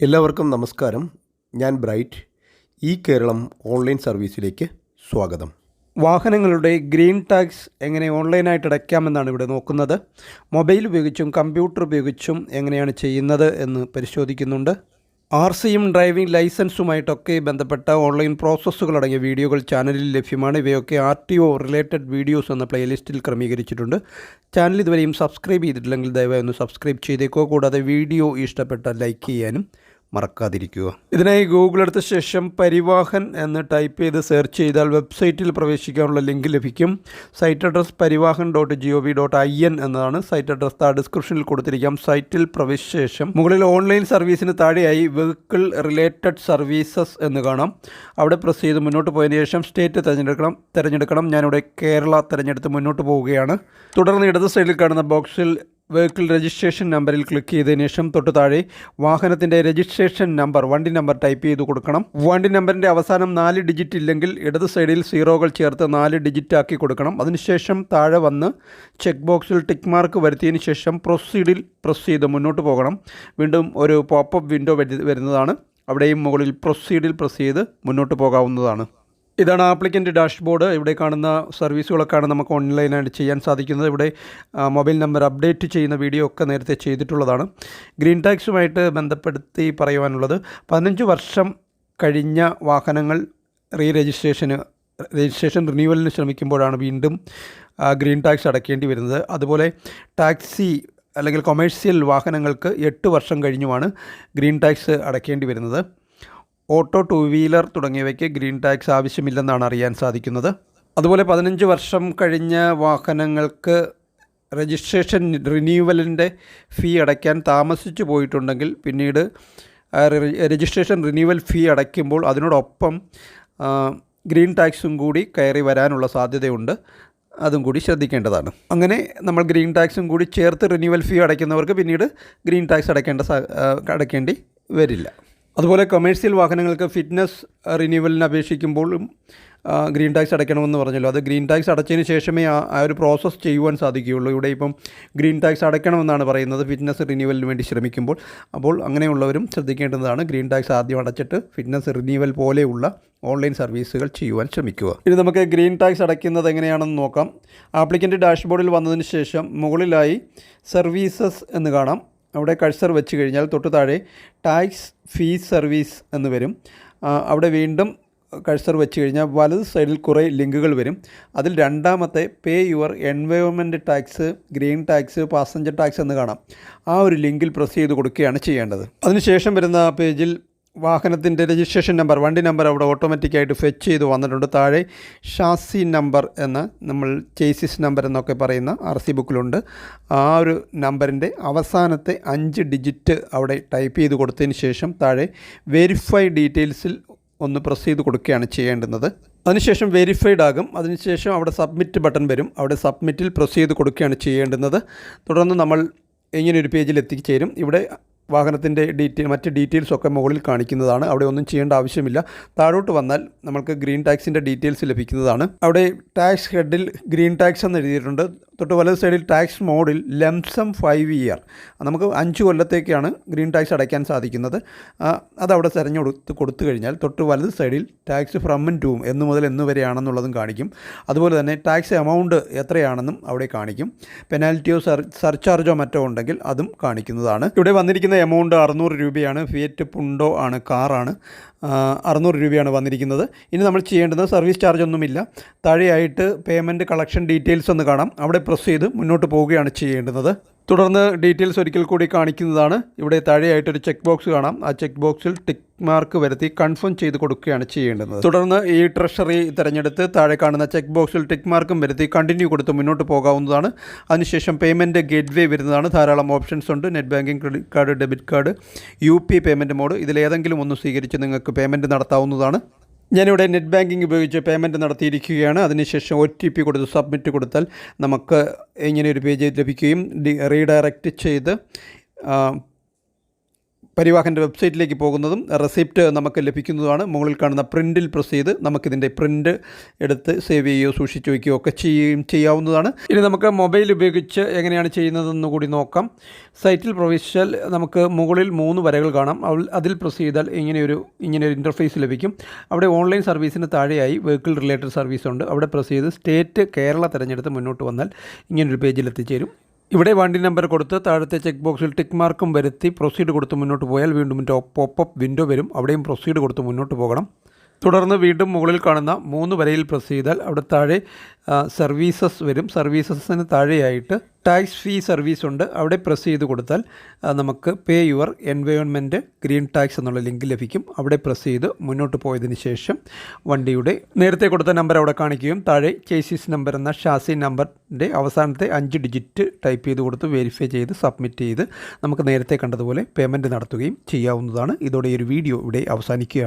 എല്ലാവർക്കും നമസ്കാരം. ഞാൻ ബ്രൈറ്റ്. കേരളം ഓൺലൈൻ സർവീസിലേക്ക് സ്വാഗതം. വാഹനങ്ങളുടെ ഗ്രീൻ ടാക്സ് എങ്ങനെ ഓൺലൈനായിട്ട് അടയ്ക്കാമെന്നാണ് ഇവിടെ നോക്കുന്നത്. മൊബൈൽ ഉപയോഗിച്ചും കമ്പ്യൂട്ടർ ഉപയോഗിച്ചും എങ്ങനെയാണ് ചെയ്യുന്നത് എന്ന് പരിശോധിക്കുന്നുണ്ട്. RCയും ഡ്രൈവിംഗ് ലൈസൻസുമായിട്ടൊക്കെ ബന്ധപ്പെട്ട ഓൺലൈൻ പ്രോസസ്സുകളടങ്ങിയ വീഡിയോകൾ ചാനലിൽ ലഭ്യമാണ്. ഇവയൊക്കെ RTO റിലേറ്റഡ് വീഡിയോസ് എന്ന പ്ലേലിസ്റ്റിൽ ക്രമീകരിച്ചിട്ടുണ്ട്. ചാനൽ ഇതുവരെയും സബ്സ്ക്രൈബ് ചെയ്തിട്ടില്ലെങ്കിൽ ദയവായി ഒന്ന് സബ്സ്ക്രൈബ് ചെയ്തേക്കുക. കൂടാതെ വീഡിയോ ഇഷ്ടപ്പെട്ടാൽ ലൈക്ക് ചെയ്യാനും മറക്കാതിരിക്കുക. ഇതിനായി ഗൂഗിൾ എടുത്ത ശേഷം പരിവാഹൻ എന്ന് ടൈപ്പ് ചെയ്ത് സെർച്ച് ചെയ്താൽ വെബ്സൈറ്റിൽ പ്രവേശിക്കാനുള്ള ലിങ്ക് ലഭിക്കും. സൈറ്റ് അഡ്രസ് പരിവാഹൻ.gov.in എന്നതാണ്. സൈറ്റ് അഡ്രസ് ഡിസ്ക്രിപ്ഷനിൽ കൊടുത്തിരിക്കാം. സൈറ്റിൽ പ്രവേശിച്ച ശേഷം മുകളിൽ ഓൺലൈൻ സർവീസിന് താഴെയായി വെഹിക്കിൾ റിലേറ്റഡ് സർവീസസ് എന്ന് കാണാം. അവിടെ പ്രസ് ചെയ്ത് മുന്നോട്ട് പോയതിനു ശേഷം സ്റ്റേറ്റ് തിരഞ്ഞെടുക്കണം. ഞാനിവിടെ കേരള തിരഞ്ഞെടുത്ത് മുന്നോട്ട് പോവുകയാണ്. തുടർന്ന് ഇടത് സൈഡിൽ കാണുന്ന ബോക്സിൽ വെഹിക്കിൾ രജിസ്ട്രേഷൻ നമ്പറിൽ ക്ലിക്ക് ചെയ്തതിനു ശേഷം തൊട്ട് താഴെ വാഹനത്തിൻ്റെ രജിസ്ട്രേഷൻ നമ്പർ, വണ്ടി നമ്പർ ടൈപ്പ് ചെയ്ത് കൊടുക്കണം. വണ്ടി നമ്പറിൻ്റെ അവസാനം 4 ഡിജിറ്റ് ഇല്ലെങ്കിൽ ഇടത് സൈഡിൽ സീറോകൾ ചേർത്ത് 4 ഡിജിറ്റ് ആക്കി കൊടുക്കണം. അതിനുശേഷം താഴെ വന്ന് ചെക്ക് ബോക്സിൽ ടിക്ക് മാർക്ക് വരുത്തിയതിന് ശേഷം പ്രൊസീഡിൽ പ്രസ് ചെയ്ത് മുന്നോട്ട് പോകണം. വീണ്ടും ഒരു പോപ്പപ്പ് വിൻഡോ വരുന്നതാണ്. അവിടെയും മുകളിൽ പ്രൊസീഡിൽ പ്രസ് ചെയ്ത് മുന്നോട്ട് പോകാവുന്നതാണ്. ഇതാണ് ആപ്ലിക്കൻ്റ് ഡാഷ്ബോർഡ്. ഇവിടെ കാണുന്ന സർവീസുകളൊക്കെയാണ് നമുക്ക് ഓൺലൈനായിട്ട് ചെയ്യാൻ സാധിക്കുന്നത്. ഇവിടെ മൊബൈൽ നമ്പർ അപ്ഡേറ്റ് ചെയ്യുന്ന വീഡിയോ ഒക്കെ നേരത്തെ ചെയ്തിട്ടുള്ളതാണ്. ഗ്രീൻ ടാക്സുമായിട്ട് ബന്ധപ്പെടുത്തി പറയുവാനുള്ളത്, 15 വർഷം കഴിഞ്ഞ വാഹനങ്ങൾ രജിസ്ട്രേഷൻ റിന്യൂവലിന് ശ്രമിക്കുമ്പോഴാണ് വീണ്ടും ഗ്രീൻ ടാക്സ് അടയ്ക്കേണ്ടി വരുന്നത്. അതുപോലെ ടാക്സി അല്ലെങ്കിൽ കൊമേഴ്സ്യൽ വാഹനങ്ങൾക്ക് 8 വർഷം കഴിഞ്ഞുമാണ് ഗ്രീൻ ടാക്സ് അടയ്ക്കേണ്ടി വരുന്നത്. ഓട്ടോ, 2 വീലർ തുടങ്ങിയവയ്ക്ക് ഗ്രീൻ ടാക്സ് ആവശ്യമില്ലെന്നാണ് അറിയാൻ സാധിക്കുന്നത്. അതുപോലെ 15 വർഷം കഴിഞ്ഞ വാഹനങ്ങൾക്ക് രജിസ്ട്രേഷൻ റിന്യൂവലിൻ്റെ ഫീ അടയ്ക്കാൻ താമസിച്ചു പോയിട്ടുണ്ടെങ്കിൽ പിന്നീട് രജിസ്ട്രേഷൻ റിന്യൂവൽ ഫീ അടയ്ക്കുമ്പോൾ അതിനോടൊപ്പം ഗ്രീൻ ടാക്സും കൂടി കയറി വരാനുള്ള സാധ്യതയുണ്ട്. അതും കൂടി ശ്രദ്ധിക്കേണ്ടതാണ്. അങ്ങനെ നമ്മൾ ഗ്രീൻ ടാക്സും കൂടി ചേർത്ത് റിന്യൂവൽ ഫീ അടയ്ക്കുന്നവർക്ക് പിന്നീട് ഗ്രീൻ ടാക്സ് അടയ്ക്കേണ്ടി വരില്ല. അതുപോലെ കൊമേഴ്സ്യൽ വാഹനങ്ങൾക്ക് ഫിറ്റ്നസ് റിന്യൂവലിന് അപേക്ഷിക്കുമ്പോഴും ഗ്രീൻ ടാക്സ് അടയ്ക്കണമെന്ന് പറഞ്ഞല്ലോ. അത് ഗ്രീൻ ടാക്സ് അടച്ചതിന് ശേഷമേ ആ ഒരു പ്രോസസ്സ് ചെയ്യുവാൻ സാധിക്കുകയുള്ളൂ. ഇവിടെ ഇപ്പം ഗ്രീൻ ടാക്സ് അടയ്ക്കണമെന്നാണ് പറയുന്നത് ഫിറ്റ്നസ് റിന്യൂവലിന് വേണ്ടി ശ്രമിക്കുമ്പോൾ. അപ്പോൾ അങ്ങനെയുള്ളവരും ശ്രദ്ധിക്കേണ്ടതാണ്. ഗ്രീൻ ടാക്സ് ആദ്യം അടച്ചിട്ട് ഫിറ്റ്നസ് റിന്യൂവൽ പോലെയുള്ള ഓൺലൈൻ സർവീസുകൾ ചെയ്യുവാൻ ശ്രമിക്കുക. ഇനി നമുക്ക് ഗ്രീൻ ടാക്സ് അടയ്ക്കുന്നത് എങ്ങനെയാണെന്ന് നോക്കാം. ആപ്ലിക്കൻ്റ് ഡാഷ്ബോർഡിൽ വന്നതിന് ശേഷം മുകളിലായി സർവീസസ് എന്ന് കാണാം. അവിടെ കഴ്സർ വെച്ച് കഴിഞ്ഞാൽ തൊട്ട് താഴെ ടാക്സ് ഫീസ് സർവീസ് എന്ന് വരും. അവിടെ വീണ്ടും കഴ്സർ വെച്ച് കഴിഞ്ഞാൽ വലത് സൈഡിൽ കുറേ ലിങ്കുകൾ വരും. അതിൽ രണ്ടാമത്തെ പേ your environment tax, green tax, passenger tax എന്ന് കാണാം. ആ ഒരു ലിങ്കിൽ പ്രസ് ചെയ്ത് കൊടുക്കുകയാണ് ചെയ്യേണ്ടത്. അതിനുശേഷം വരുന്ന പേജിൽ വാഹനത്തിൻ്റെ രജിസ്ട്രേഷൻ നമ്പർ, വണ്ടി നമ്പർ അവിടെ ഓട്ടോമാറ്റിക്കായിട്ട് ഫെച്ച് ചെയ്ത് വന്നിട്ടുണ്ട്. താഴെ ഷാസി നമ്പർ എന്ന്, നമ്മൾ ചേസിസ് നമ്പർ എന്നൊക്കെ പറയുന്ന RC ബുക്കിലുണ്ട്. ആ ഒരു നമ്പറിൻ്റെ അവസാനത്തെ 5 ഡിജിറ്റ് അവിടെ ടൈപ്പ് ചെയ്ത് കൊടുത്തതിന് ശേഷം താഴെ വെരിഫൈ ഡീറ്റെയിൽസിൽ ഒന്ന് പ്രസ് ചെയ്ത് കൊടുക്കുകയാണ് ചെയ്യേണ്ടുന്നത്. അതിനുശേഷം വെരിഫൈഡ് ആകും. അതിനുശേഷം അവിടെ സബ്മിറ്റ് ബട്ടൺ വരും. അവിടെ സബ്മിറ്റിൽ പ്രസ് ചെയ്ത് കൊടുക്കുകയാണ് ചെയ്യേണ്ടുന്നത്. തുടർന്ന് നമ്മൾ ഇങ്ങനെയൊരു പേജിൽ എത്തിച്ചേരും. ഇവിടെ വാഹനത്തിൻ്റെ മറ്റ് ഡീറ്റെയിൽസൊക്കെ മുകളിൽ കാണിക്കുന്നതാണ്. അവിടെ ഒന്നും ചെയ്യേണ്ട ആവശ്യമില്ല. താഴോട്ട് വന്നാൽ നമുക്ക് ഗ്രീൻ ടാക്സിൻ്റെ ഡീറ്റെയിൽസ് ലഭിക്കുന്നതാണ്. അവിടെ ടാക്സ് ഹെഡിൽ ഗ്രീൻ ടാക്സ് എന്ന് എഴുതിയിട്ടുണ്ട്. തൊട്ട് വലത് സൈഡിൽ ടാക്സ് മോഡിൽ ലംസം 5 ഇയർ, നമുക്ക് 5 കൊല്ലത്തേക്കാണ് ഗ്രീൻ ടാക്സ് അടയ്ക്കാൻ സാധിക്കുന്നത്. അതവിടെ കൊടുത്തു കഴിഞ്ഞാൽ തൊട്ട് വലത് സൈഡിൽ ടാക്സ് ഫ്രം ആൻഡ് ടു എന്ന് മുതൽ എന്ന് വരെയാണെന്നുള്ളതും കാണിക്കും. അതുപോലെ തന്നെ ടാക്സ് എമൗണ്ട് എത്രയാണെന്നും അവിടെ കാണിക്കും. പെനാൽറ്റിയോ സർചാർജോ മറ്റോ ഉണ്ടെങ്കിൽ അതും കാണിക്കുന്നതാണ്. ഇവിടെ വന്നിരിക്കുന്ന എമൗണ്ട് 600 രൂപയാണ്. ഫിയറ്റ് പുണ്ടോ ആണ്, കാറാണ്. 600 രൂപയാണ് വന്നിരിക്കുന്നത്. ഇനി നമ്മൾ ചെയ്യേണ്ടത്, സർവീസ് ചാർജ് ഒന്നുമില്ല. താഴെയായിട്ട് പേയ്മെൻറ്റ് കളക്ഷൻ ഡീറ്റെയിൽസ് എന്ന് കാണാം. അവിടെ പ്രസ് ചെയ്ത് മുന്നോട്ട് പോവുകയാണ് ചെയ്യേണ്ടുന്നത്. തുടർന്ന് ഡീറ്റെയിൽസ് ഒരിക്കൽ കൂടി കാണിക്കുന്നതാണ്. ഇവിടെ താഴെയായിട്ടൊരു ചെക്ക് ബോക്സ് കാണാം. ആ ചെക്ക് ബോക്സിൽ ടിക്ക് മാർക്ക് വരുത്തി കൺഫേം ചെയ്ത് കൊടുക്കുകയാണ് ചെയ്യേണ്ടത്. തുടർന്ന് ഈ ട്രഷറി തിരഞ്ഞെടുത്ത് താഴെ കാണുന്ന ചെക്ക് ബോക്സിൽ ടിക്ക് മാർക്കും വരുത്തി കണ്ടിന്യൂ കൊടുത്ത് മുന്നോട്ട് പോകാവുന്നതാണ്. അതിനുശേഷം പേയ്മെൻറ്റ് ഗേറ്റ്വേ വരുന്നതാണ്. ധാരാളം ഓപ്ഷൻസ് ഉണ്ട്. Net banking, credit card, debit card, UPI payment mode. ഇതിലേതെങ്കിലും ഒന്ന് സ്വീകരിച്ച് നിങ്ങൾക്ക് പേയ്മെൻറ്റ് നടത്താവുന്നതാണ്. ഞാനിവിടെ നെറ്റ് ബാങ്കിങ് ഉപയോഗിച്ച് പേയ്മെൻറ്റ് നടത്തിയിരിക്കുകയാണ്. അതിനുശേഷം OTP കൊടുത്ത് സബ്മിറ്റ് കൊടുത്താൽ നമുക്ക് ഇങ്ങനെയൊരു പേജ് ലഭിക്കുകയും റീഡയറക്റ്റ് ചെയ്ത് പരിവാഹൻ്റെ വെബ്സൈറ്റിലേക്ക് പോകുന്നതും റെസിപ്റ്റ് നമുക്ക് ലഭിക്കുന്നതുമാണ്. മുകളിൽ കാണുന്ന പ്രിൻറ്റിൽ പ്രസ് ചെയ്ത് നമുക്കിതിൻ്റെ പ്രിൻറ്റ് എടുത്ത് സേവ് ചെയ്യുകയോ സൂക്ഷിച്ച് വയ്ക്കുകയോ ഒക്കെ ചെയ്യാവുന്നതാണ്. ഇനി നമുക്ക് മൊബൈൽ ഉപയോഗിച്ച് എങ്ങനെയാണ് ചെയ്യുന്നതെന്ന് കൂടി നോക്കാം. സൈറ്റിൽ പ്രവേശിച്ചാൽ നമുക്ക് മുകളിൽ 3 വരകൾ കാണാം. അതിൽ പ്രസ് ചെയ്താൽ ഇങ്ങനെയൊരു ഇൻ്റർഫേസ് ലഭിക്കും. അവിടെ ഓൺലൈൻ സർവീസിന് താഴെയായി വെഹിക്കിൾ റിലേറ്റഡ് സർവീസ് ഉണ്ട്. അവിടെ പ്രസ് ചെയ്ത് സ്റ്റേറ്റ് കേരള തിരഞ്ഞെടുത്ത് മുന്നോട്ട് വന്നാൽ ഇങ്ങനൊരു പേജിൽ എത്തിച്ചേരും. ഇവിടെ വണ്ടി നമ്പർ കൊടുത്ത് താഴത്തെ ചെക്ക് ബോക്സിൽ ടിക്ക് മാർക്കും വരുത്തി പ്രൊസീഡ് കൊടുത്ത് മുന്നോട്ട് പോയാൽ വീണ്ടും പോപ്പപ്പ് വിൻഡോ വരും. അവിടെയും പ്രൊസീഡ് കൊടുത്ത് മുന്നോട്ട് പോകണം. തുടർന്ന് വീണ്ടും മുകളിൽ കാണുന്ന 3 വരയിൽ പ്രസ് ചെയ്താൽ അവിടെ താഴെ സർവീസസ് വരും. സർവീസസിന് താഴെയായിട്ട് ടാക്സ് ഫീ സർവീസ് ഉണ്ട്. അവിടെ പ്രസ് ചെയ്ത് കൊടുത്താൽ നമുക്ക് പേ യുവർ എൻവയോൺമെൻറ്റ് ഗ്രീൻ ടാക്സ് എന്നുള്ള ലിങ്ക് ലഭിക്കും. അവിടെ പ്രസ് ചെയ്ത് മുന്നോട്ട് പോയതിന് ശേഷം വണ്ടിയുടെ നേരത്തെ കൊടുത്ത നമ്പർ അവിടെ കാണിക്കുകയും താഴെ ചേസിസ് നമ്പർ എന്ന ഷാസി നമ്പറിൻ്റെ അവസാനത്തെ 5 ഡിജിറ്റ് ടൈപ്പ് ചെയ്ത് കൊടുത്ത് വെരിഫൈ ചെയ്ത് സബ്മിറ്റ് ചെയ്ത് നമുക്ക് നേരത്തെ കണ്ടതുപോലെ പേയ്മെൻറ്റ് നടത്തുകയും ചെയ്യാവുന്നതാണ്. ഇതോടെ ഈ ഒരു വീഡിയോ ഇവിടെ അവസാനിക്കുകയാണ്.